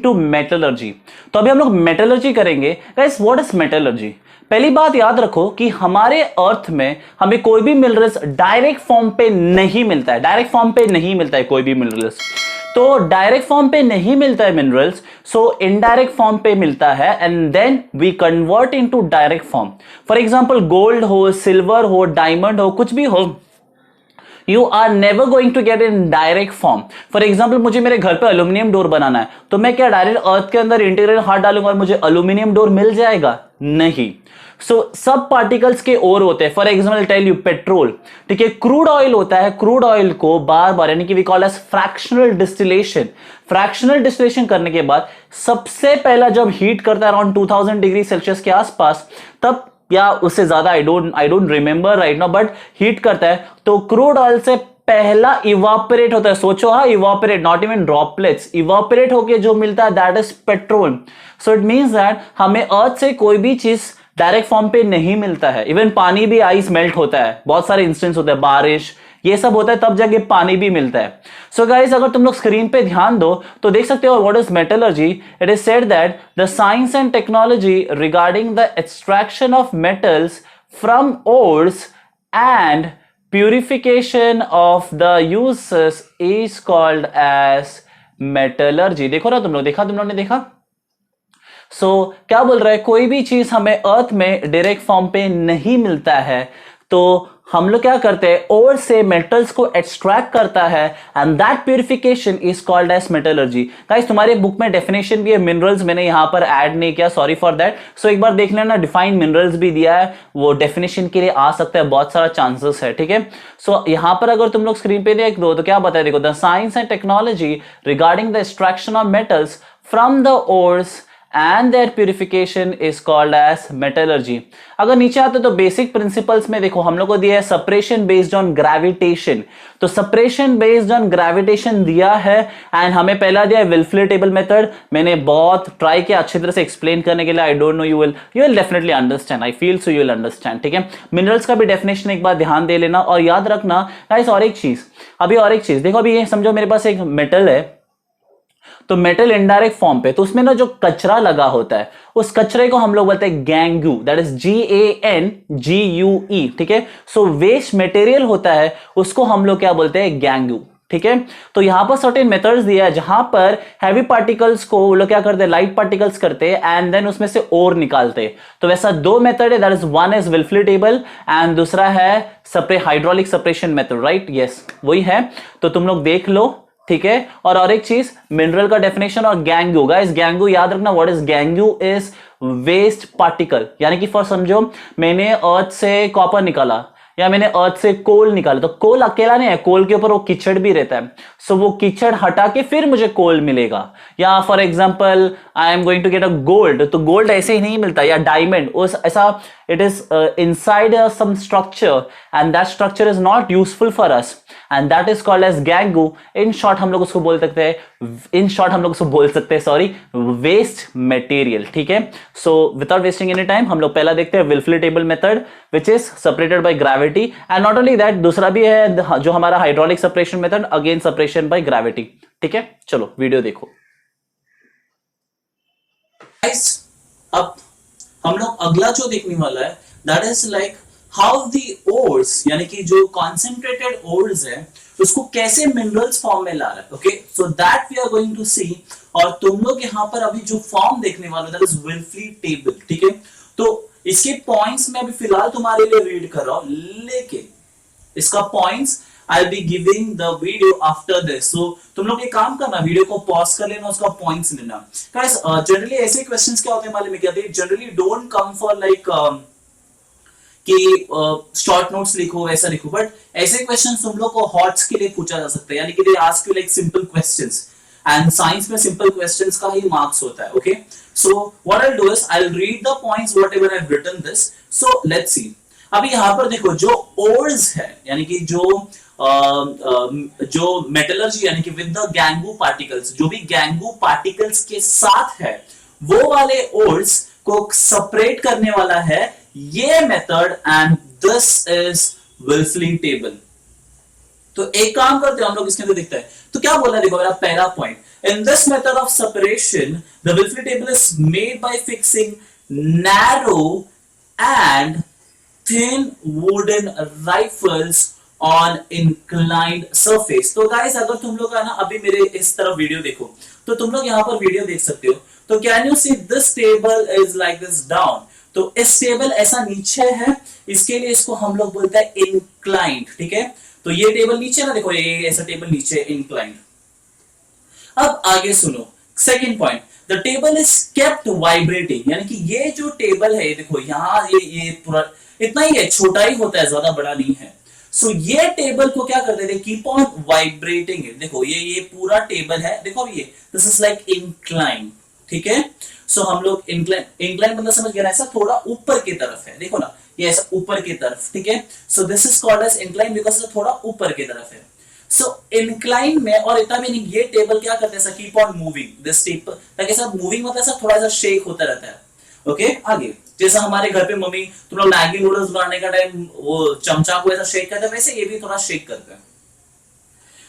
To metallurgy. तो अभी हम लोग मेटलर्जी करेंगे। Guys what is metallurgy? पहली बात याद रखो कि हमारे अर्थ में हमें कोई भी मिनरल्स डायरेक्ट फॉर्म पे नहीं मिलता है, डायरेक्ट फॉर्म पे नहीं मिलता है कोई भी मिनरल्स। तो डायरेक्ट फॉर्म पे नहीं मिलता है मिनरल्स, सो इनडायरेक्ट फॉर्म पे मिलता है and then we convert into direct form. For example gold हो, सिल्वर हो, डायमंड हो, कुछ भी हो, you are never going to get in direct form. For example मुझे मेरे घर पे अल्यूमिनियम डोर बनाना है, तो मैं क्या डायरेक्ट अर्थ के अंदर इंटीग्रल हाथ डालूंगा और मुझे अल्यूमिनियम डोर मिल जाएगा? नहीं। सो सब पार्टिकल्स के और होते हैं। For example tell you petrol, ठीक है, क्रूड ऑयल होता है, क्रूड ऑयल को बार बार यानी कि we call as fractional distillation. Fractional distillation करने के बाद सबसे पहला जब हीट करता है अराउंड 2000 डिग्री सेल्सियस के आसपास, तब या उससे ज्यादा I don't remember right now, but heat करता है तो क्रूड ऑयल से पहला इवापोरेट होता है। सोचो, हाँ, evaporate, not even droplets, evaporate होके जो मिलता है that is petrol. So it means that हमें अर्थ से कोई भी चीज डायरेक्ट फॉर्म पे नहीं मिलता है। इवन पानी भी आइस मेल्ट होता है, बहुत सारे इंस्टेंस होते हैं, बारिश, ये सब होता है तब जाके पानी भी मिलता है। सो गाइस अगर तुम लोग स्क्रीन पे ध्यान दो तो देख सकते हो what is metallurgy. It is said that the science and technology regarding the extraction of metals from ores and purification of the uses is called as metallurgy. देखो ना तुम लोग, देखा, तुम लोग ने देखा? क्या बोल रहा है, कोई भी चीज हमें अर्थ में डायरेक्ट फॉर्म पे नहीं मिलता है तो हम लोग क्या करते हैं, और से मेटल्स को एक्सट्रैक्ट करता है and that purification is called as metallurgy. Guys तुम्हारे बुक में डेफिनेशन भी है मिनरल्स, मैंने यहां पर ऐड नहीं किया, सॉरी फॉर दैट। सो एक बार देख लेना, डिफाइंड मिनरल्स भी दिया है, वो डेफिनेशन के लिए आ सकता है, बहुत सारा चांसेस है, ठीक है। सो यहां पर अगर तुम लोग स्क्रीन पे देख दो तो क्या बताया, देखो, the science and technology regarding the extraction of metals from the ores and their purification is called as metallurgy। अगर नीचे आते तो बेसिक प्रिंसिपल्स में देखो हम लोग को दिया है सेपरेशन बेस्ड ऑन ग्रेविटेशन। तो सेपरेशन बेस्ड ऑन ग्रेविटेशन दिया है एंड हमें पहला दिया है विल्फले टेबल मेथड। मैंने बहुत ट्राई किया अच्छी तरह से एक्सप्लेन करने के लिए। I don't know, you will definitely understand, I feel so you will understand, ठीक है। मिनरल्स का भी डेफिनेशन एक बार ध्यान दे लेना और याद रखना गाइस। और एक चीज देखो, अभी ये समझो मेरे पास एक मेटल है, तो मेटल इनडायरेक्ट फॉर्म पे, तो उसमें ना जो कचरा लगा होता है उस कचरे को हम लोग बोलते हैं गैंगू, दैट इज GANGUE, ठीक है। सो वेस्ट मटेरियल होता है उसको हम लोग क्या बोलते हैं, गैंगू, ठीक है। तो यहां पर सर्टेन मेथड्स दिया है जहां पर हैवी पार्टिकल्स को वो लोग क्या करते हैं, लाइट पार्टिकल्स करते हैं एंड देन उसमें से और निकालते हैं। तो वैसा दो मेथड है, that is one is Wilfley table and दूसरा है hydraulic separation method, right, yes वही है। तो तुम लोग देख लो, ठीक है। और एक चीज, मिनरल का डेफिनेशन और गैंगू, गाइस गैंगू याद रखना, what is gangue is waste particle. यानी कि फॉर समझो मैंने अर्थ से कॉपर निकाला या मैंने अर्थ से कोल निकाला, तो कोल अकेला नहीं है, कोल के ऊपर वो कीचड़ भी रहता है। सो वो कीचड़ हटा के फिर मुझे कोल मिलेगा। या for example I am going to get a gold, तो गोल्ड ऐसे ही नहीं मिलता, या डायमंड उस ऐसा, it is inside some structure and that structure is not useful for us and that is called as gangue. In short हम लोग उसको बोल सकते हैं, सॉरी, वेस्ट मटेरियल, ठीक है। So without wasting any time हम लोग पहला देखते हैं Wilfley table method which is separated by gravity and not only that, दूसरा भी है जो हमारा hydraulic separation method, again separation by gravity, ठीक है। चलो वीडियो देखो। अब हम लोग अगला जो देखने वाला है that is like how the ores, यानी कि जो कॉन्सेंट्रेटेड ओर्स है उसको कैसे मिनरल्स फॉर्म में ला रहा है, okay. So that we are going to see. और तुम लोग यहां पर अभी जो फॉर्म देखने वाले दैट इज विल्फले टेबल, ठीक है। तो इसके पॉइंट्स मैं अभी फिलहाल तुम्हारे लिए रीड कर रहा हूं, लेकिन इसका points I will be giving the video after this. So तुम लोग एक काम करना, वीडियो को पॉज कर लेना, उसका पॉइंट्स लेना। गाइस जनरली ऐसे क्वेश्चंस क्या होते हैं मालूम है क्या, they generally don't come for like कि शॉर्ट नोट्स लिखो, ऐसा लिखो, बट ऐसे क्वेश्चंस तुम लोग को हॉट्स के लिए पूछा जा सकता है, यानी कि they ask you like simple questions and science में सिंपल क्वेश्चंस का ही मार्क्स होता है, okay. So what I will do is I will read the points whatever I have written this. So let's see. अभी यहां पर देखो जो ओर्स है, यानी कि जो मेटलर्जी, यानी कि विद द गैंगू पार्टिकल्स, जो भी गैंगू पार्टिकल्स के साथ है वो वाले ओर्स को सेपरेट करने वाला है ये method and this is Wilfley table. तो एक काम करते हैं हम लोग, इसके अंदर दिखता है तो क्या बोलना है, देखो मेरा पहला point, in this method of separation the विल्फी table is made by fixing narrow and thin wooden rifles on inclined surface। तो गाइस अगर तुम लोग है ना अभी मेरे इस तरफ वीडियो देखो तो तुम लोग यहां पर वीडियो देख सकते हो। तो can you see this table is like this down, तो इस टेबल ऐसा नीचे है, इसके लिए इसको हम लोग बोलते हैं इंक्लाइंड, ठीक है। तो ये टेबल नीचे ना, देखो ये ऐसा टेबल नीचे इंक्लाइंड। अब आगे सुनो, second point, the table is kept vibrating, यानी कि ये जो टेबल है देखो यहां ये पूरा इतना ही है, छोटा ही होता है, ज्यादा बड़ा नहीं है। सो ये टेबल को क्या करते थे, कीप ऑन वाइब्रेटिंग इट। देखो ये पूरा टेबल है, देखो अभी ये दिस इज लाइक इंक्लाइन, ठीक है। सो हम लोग इंक्लाइन, इंक्लाइन मतलब समझ गए ना, ऐसा थोड़ा ऊपर की तरफ है, देखो ना ये ऐसा ऊपर की तरफ, ठीक है। So this is called as incline because थोड़ा ऊपर की तरफ है। सो इंक्लाइन में, और इतना भी नहीं, ये टेबल क्या करते हैं, keep on moving this table, ताकि ऐसा मूविंग मतलब ऐसा थोड़ा सा शेक होता रहता है। ओके आगे, जैसा हमारे घर पे मम्मी तुम लोग मैगी नूडल्स बनाने का टाइम वो चमचा को ऐसा शेक करते हैं, वैसे ये भी थोड़ा शेक करते हैं।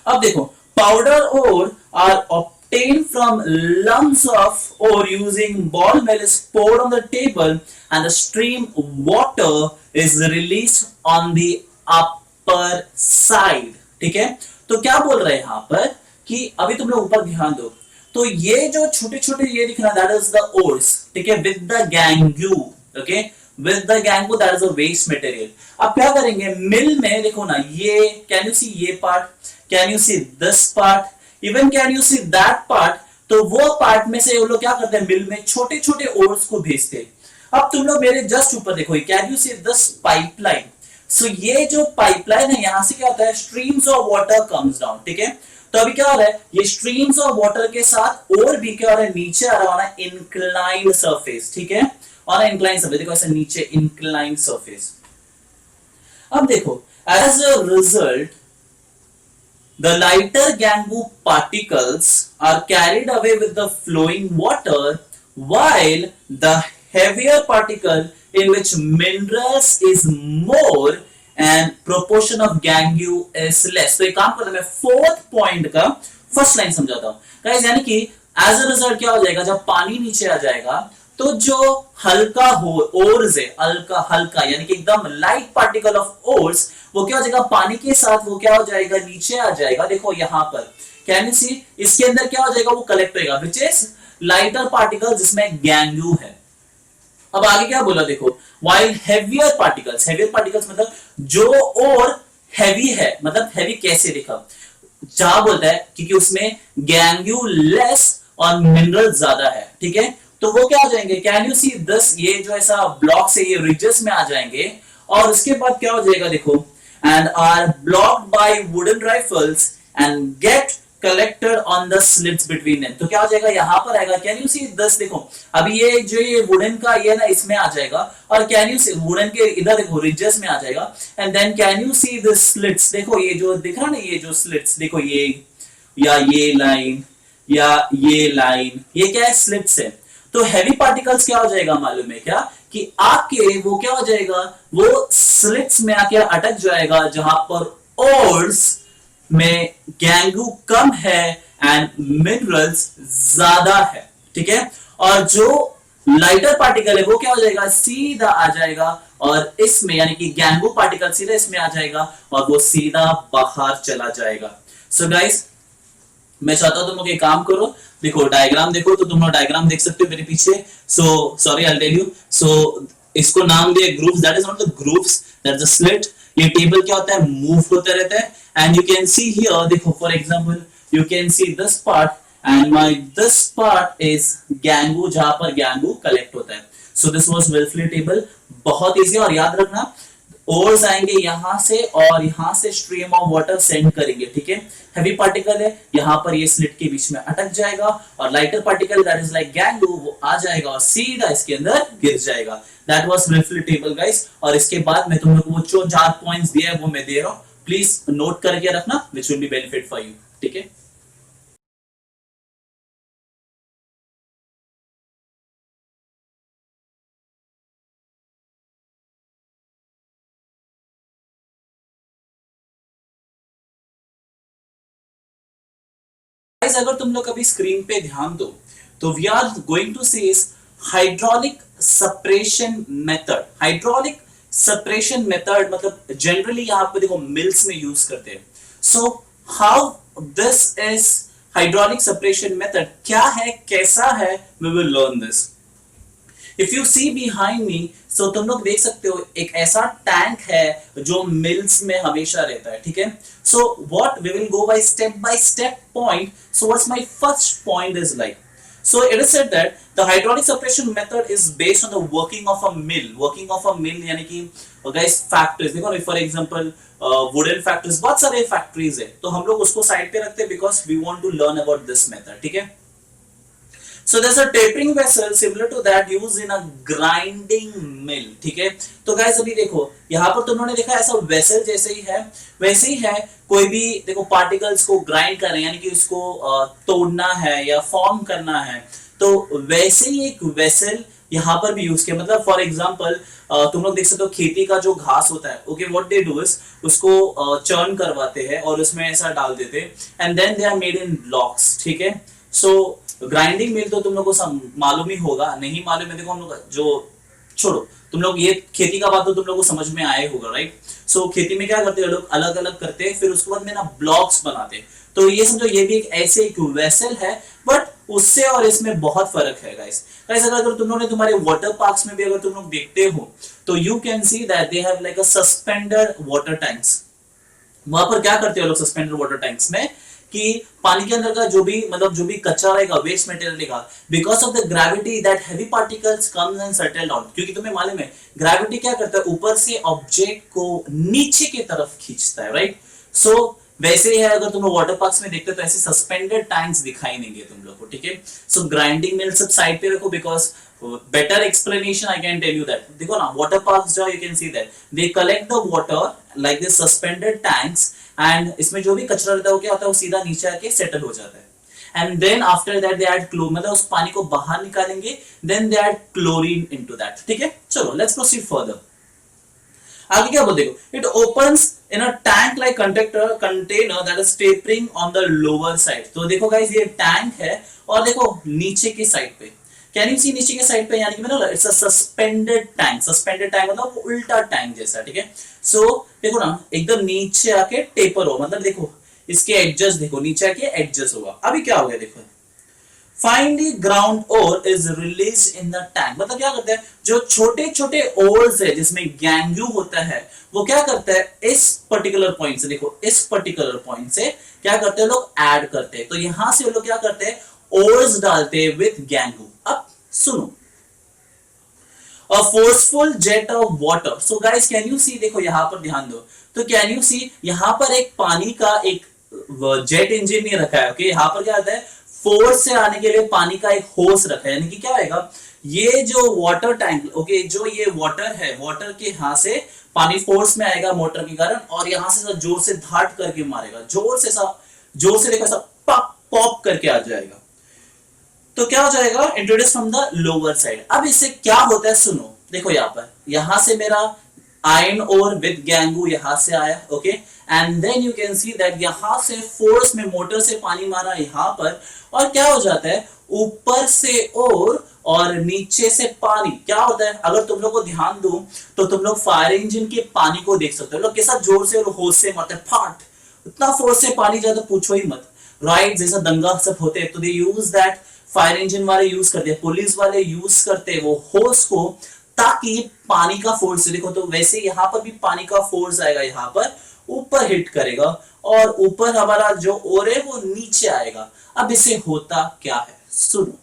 अब देखो, powder ore are obtained from lumps of ore using ball mill is poured on the table and the stream water is released on the upper side, ठीक है। तो क्या बोल रहे हैं यहां पर कि अभी तुम लोग ऊपर ध्यान दो, तो ये जो छोटे छोटे ये दिख रहा दैट इज द ओर्स, ठीक है, with the gangue, okay, with the gangue that is a waste material. अब क्या करेंगे मिल में, देखो ना ये, कैन यू सी ये part, can you see this part, even can you see that part. तो वो पार्ट में से वो लोग क्या करते हैं, मिल में छोटे छोटे ओर्स को भेजते हैं। अब तुम लोग मेरे जस्ट ऊपर देखो, can you see this pipeline. So ये जो पाइपलाइन है यहां से क्या होता है, streams of water comes down, ठीक है। तो अभी क्या हो रहा है, ये स्ट्रीम्स ऑफ वाटर के साथ और भी क्या हो रहा है, नीचे आ रहा है इंक्लाइंड सरफेस, ठीक है, और इंक्लाइंड सरफेस, देखो ऐसे नीचे इंक्लाइंड सरफेस। अब देखो, as a result the lighter gangu particles are carried away with the flowing water while the heavier particle in which minerals is more and proportion of gangu is less। तो एक काम करते हैं, मैं fourth point का first line समझाता हूं guys, यानी कि एज अ रिजल्ट क्या हो जाएगा, जब पानी नीचे आ जाएगा तो जो हल्का हो ओर्स है, हल्का हल्का यानी कि एकदम लाइट पार्टिकल ऑफ ओर्स, वो क्या हो जाएगा पानी के साथ, वो क्या हो जाएगा नीचे आ जाएगा। देखो यहां पर कैन यू सी, इसके अंदर क्या हो जाएगा, वो कलेक्ट होगा विच इज लाइटर पार्टिकल जिसमें गैंगू है। अब आगे क्या बोला देखो, while heavier particles, heavier particles मतलब जो और हैवी है, मतलब हैवी कैसे देखा, जहां बोलता है क्योंकि उसमें गैंगू लेस और मिनरल ज्यादा है, ठीक है। तो वो क्या हो जाएंगे, कैन यू सी दिस, ये जो ऐसा ब्लॉक से ये रिजेस में आ जाएंगे, और उसके बाद क्या हो जाएगा देखो, and are blocked by wooden rifles and get collected on the slits between them. तो क्या हो जाएगा, यहां पर आएगा, कैन यू सी दिस, देखो अभी ये जो ये वुडन का ये ना इसमें आ जाएगा, और कैन यू सी वुडन के इधर देखो रिजेस में आ जाएगा, and then can you see this slits, देखो ये जो दिख रहा ना, ये जो स्लिट्स देखो ये, या ये लाइन, या ये लाइन, ये क्या है, स्लिट्स है। तो हैवी पार्टिकल्स क्या हो जाएगा मालूम है क्या, कि आके वो क्या हो जाएगा, वो स्लिट्स में आके अटक जाएगा जहां पर ओर्स में गैंगू कम है एंड मिनरल्स ज्यादा है, ठीक है। और जो लाइटर पार्टिकल है वो क्या हो जाएगा, सीधा आ जाएगा और इसमें, यानी कि गैंगू पार्टिकल सीधा इसमें आ जाएगा और वो सीधा बाहर चला जाएगा। सो गाइस, मैं चाहता हूं तुम लोग एक काम करो, देखो डायग्राम देखो, तो तुम लोग डायग्राम देख सकते हो मेरे पीछे। So sorry I tell you, so इसको नाम दिया grooves, that is not the grooves, that is the slit. ये टेबल क्या होता है, मूव होता रहता है, and you can see here, देखो for example you can see this part and my this part is gangue, जहां पर गैंगू कलेक्ट होता है। So this was Wilfley table, बहुत इजी, और याद रखना ओर्स आएंगे यहां से और यहां से स्ट्रीम ऑफ वाटर सेंड करेंगे, ठीक है। हैवी पार्टिकल है, यहां पर ये स्लिट के बीच में अटक जाएगा, और lighter particle that is like gangue वो आ जाएगा और सीधा इसके अंदर गिर जाएगा। That was briefly table guys. और इसके बाद मैं तुम लोग को वो जो 4 पॉइंट्स दिए हैं वो मैं दे रहा हूं, प्लीज नोट करके रखना, विच will B benefit for you, ठीक है। अगर तुम लोग अभी स्क्रीन पे ध्यान दो तो we are going to see is hydraulic separation method. Hydraulic separation method मतलब जनरली यहां पे देखो मिल्स में यूज करते हैं। So how this is hydraulic separation method, क्या है, कैसा है, we will learn this. If you see behind me, so तुम लोग देख सकते हो एक ऐसा टैंक है जो मिल्स में हमेशा रहता है, ठीक है। So what we will go by step point. So what's my first point is like, so it is said that the hydraulic separation method is based on the working of a mill। working of a mill यानी कि guys factories देखो, for example wooden factories, बहुत सारे factories है, तो हम लोग उसको साइड पे रखते हैं because we want to learn about this method, ठीक है। So there's a tapering vessel similar to that used in a grinding mill, ठीक है। तो गाइस अभी देखो यहाँ पर तुम लोगों ने देखा ऐसा वेसल जैसे ही है, वैसे ही है। कोई भी देखो पार्टिकल्स को ग्राइंड कर रहे हैं यानी कि उसको तोड़ना है या फॉर्म करना है, तो वैसे ही एक वेसल यहाँ पर भी यूज किया। मतलब फॉर एग्जांपल तुम लोग देख सकते हो खेती का जो घास होता है, okay, what they do is उसको चर्न करवाते हैं और उसमें ऐसा डाल देते हैं and then they are made in blocks, ठीक है। सो ग्राइंडिंग मिल तो तुम लोग को मालूम ही होगा, नहीं मालूम है देखो हम लोग जो छोड़ो, तुम लोग ये खेती का बात तो तुम लोग को समझ में आए होगा, राइट। सो खेती में क्या करते हैं लोग, अलग अलग करते हैं, फिर उसके बाद में ना ब्लॉक्स बनाते हैं। तो ये समझो ये भी एक ऐसे एक वेसल है, बट उससे और इसमें बहुत फर्क है गाइस। गाइस अगर तुम लोग ने तुम्हारे वाटर पार्क्स में भी अगर तुम लोग देखते हो तो you can see that they have like a suspended water tanks. वहां पर क्या करते हैं लोग सस्पेंडेड वाटर टैंक्स में कि पानी के अंदर का जो भी मतलब जो भी कचरा रहेगा, वेस्ट मटेरियल रहेगा, because of the gravity that heavy particles comes and settle down. क्योंकि तुम्हें मालूम है ग्रेविटी क्या करता है, ऊपर से ऑब्जेक्ट को नीचे की तरफ खींचता है, राइट। सो वैसे ही है, अगर तुम लोग वाटर पार्क्स में देखते हो तो ऐसे सस्पेंडेड टैंक्स दिखाई देंगे तुम लोग को, ठीक है। सो ग्राइंडिंग मिल सब साइड पे रखो because better explanation I can tell you that देखो ना water parks जो you can see that they collect the water like this suspended tanks and इसमें जो भी कचरा रहता है वो क्या होता है, वो सीधा नीचे आके सेटल हो जाता है and then after that they add chlorine, मतलब उस पानी को बाहर निकालेंगे, then they add chlorine into that, ठीक है। चलो let's proceed further। आगे क्या बोलते हो, it opens in a tank like container that is tapering on the lower side. तो देखो गाइस ये टैंक है और देखो नीचे की साइड पे, कैन यू सी नीचे के साइड पे, यानी कि मतलब it's a suspended tank. Suspended tank मतलब उल्टा टैंक जैसा, ठीक है। सो देखो ना एकदम नीचे आके टेपर हो, मतलब देखो इसके एडजस देखो नीचे आके एडजस्ट होगा। अभी क्या हो गया देखो, finally ground ore is release in the tank. मतलब क्या करते हैं जो छोटे छोटे ओर्स है जिसमें गैंगू होता है, वो क्या करता है इस पर्टिकुलर पॉइंट से, देखो इस पर्टिकुलर पॉइंट से क्या करते हैं लोग ऐड करते हैं। तो यहां से वो लोग क्या करते हैं ओर्स डालते हैं विथ गैंगू। अब सुनो, a forceful jet of water. So guys can you see, देखो यहां पर ध्यान दो, तो कैन यू सी यहां पर एक पानी का एक जेट इंजन नहीं रखा है, ओके। यहां पर क्या आता है फोर्स से आने के लिए पानी का एक होस रखा है, यानी कि क्या होगा ये जो वाटर टैंक, ओके, जो ये वाटर है, वाटर के यहां से पानी फोर्स में आएगा मोटर के कारण और यहां से जोर से धाट करके मारेगा, जोर से देखो ऐसा पॉप करके आ जाएगा। तो क्या हो जाएगा, introduce from the lower side. अब इससे क्या होता है सुनो, देखो यहां से मेरा आयरन ओर विद गैंगू यहां से आया, okay, and then you can see that यहां से फोर्स में मोटर से पानी मारा यहां पर, और क्या हो जाता है ऊपर से और नीचे से पानी। क्या होता है अगर तुम लोग को ध्यान दो तो तुम लोग फायर इंजन के पानी को देख सकते हो, लोग कैसा जोर से और होश से मारते हैं, फाट इतना फोर्स से पानी जाता पूछो ही मत, राइट। जैसा दंगा सब होते हैं तो दे यूज दैट, फायर इंजन वाले यूज करते हैं, पुलिस वाले यूज करते हैं वो होस को, ताकि पानी का फोर्स देखो। तो वैसे यहां पर भी पानी का फोर्स आएगा, यहां पर ऊपर हिट करेगा और ऊपर हमारा जो ओर है वो नीचे आएगा। अब इसे होता क्या है सुनो।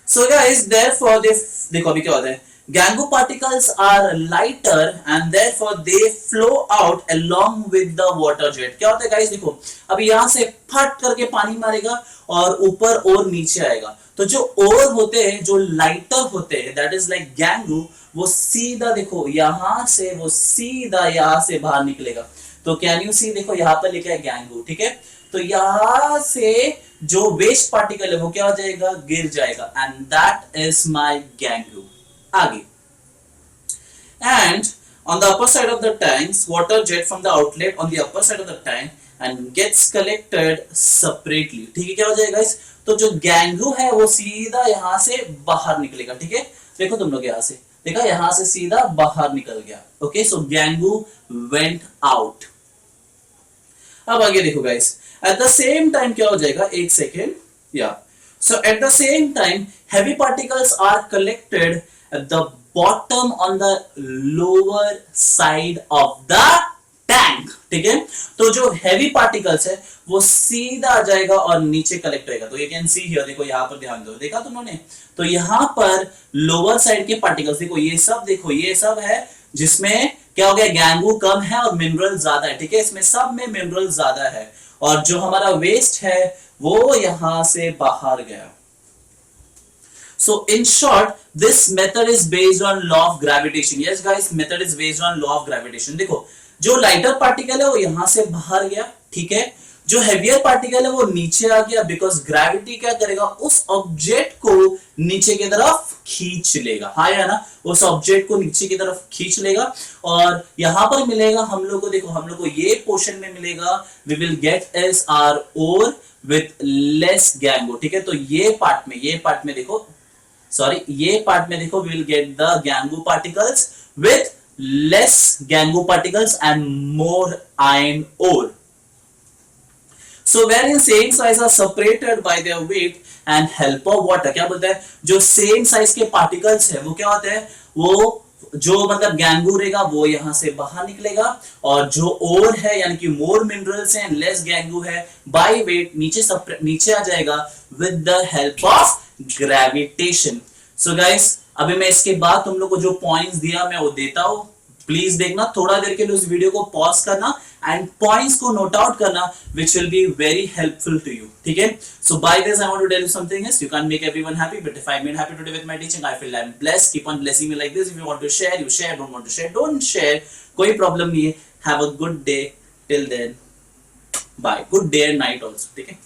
सो गाइस देयरफॉर देखो अभी क्या होता है, gangue particles are lighter and therefore they flow out along with the water jet. क्या होता है गाइस देखो, अभी यहां से फट करके पानी मारेगा और ऊपर और नीचे आएगा। तो जो ओर होते हैं जो लाइटर होते हैं दैट इज लाइक गैंगू, वो सीधा देखो यहां से वो सीधा यहां से बाहर निकलेगा। तो कैन यू सी देखो यहां पर लिखा है गैंगू, ठीक है। तो यहां से जो वेस्ट पार्टिकल है वो क्या हो जाएगा, गिर जाएगा, एंड दैट इज माय गैंगू। आगे, and on the upper side of the tanks water jet from the outlet on the upper side of the tank and gets collected separately. ठीक है, क्या हो जाएगा इस, तो जो गैंगू है वो सीधा यहां से बाहर निकलेगा। ठीक है, देखो तुम लोग यहां से देखा, यहां से सीधा बाहर निकल गया। Okay, so gangue went out. अब आगे देखो guys, at the same time क्या हो जाएगा, एक सेकेंड, या so at the same time heavy particles are collected at the bottom on the lower side of the tank। ठीक है, तो जो हैवी पार्टिकल्स है वो सीधा आ जाएगा और नीचे कलेक्ट होएगा। तो यू कैन सी हियर, देखो यहां पर ध्यान दो, देखा तुमने, तो यहां पर लोअर साइड के पार्टिकल्स देखो, ये सब देखो, ये सब है जिसमें क्या हो गया, गैंगू कम है और मिनरल ज्यादा है। ठीक है, इसमें सब में मिनरल ज्यादा है, और जो हमारा वेस्ट है वो यहां से बाहर गया। So in short, this method is based on law of gravitation. Yes guys, method is based on law of gravitation. देखो, जो लाइटर पार्टिकल है वो यहां से बाहर गया, ठीक है, जो हेवियर पार्टिकल है वो नीचे आ गया, बिकॉज ग्रेविटी क्या करेगा, उस ऑब्जेक्ट को नीचे की तरफ खींच लेगा। हाँ या ना, उस ऑब्जेक्ट को नीचे की तरफ खींच लेगा, और यहां पर मिलेगा हम लोग को, देखो हम लोग को ये पोर्शन में मिलेगा, we will get as our ore with less gangue. ठीक है, तो ये पार्ट में देखो, सॉरी, ये पार्ट में देखो, we will get the gangu particles with less gangu particles and more iron ore. So wherein same size are separated by their weight and help of water। क्या बोलता है, जो सेम साइज के particles है वो क्या होते हैं, वो जो मतलब गैंगू रहेगा वो यहां से बाहर निकलेगा, और जो ओर है यानी कि मोर मिनरल्स हैं, लेस गैंगू है, बाय वेट नीचे आ जाएगा with the help of gravitation. So guys, अभी मैं इसके बाद तुम लोग को जो पॉइंट्स दिया मैं वो देता हूं, प्लीज देखना, थोड़ा देर के लिए उस वीडियो को पॉज करना एंड पॉइंट्स को नोट आउट करना, which will be very helpful to you. ठीक है, so by this I want to tell you something is, you can make everyone happy, but if I made happy today with my teaching, I feel I am blessed. Keep on blessing me like this. If you want to share you share, don't want to share don't share, कोई problem नहीं है। Have a good day, till then bye, good day and night also. ठीक है।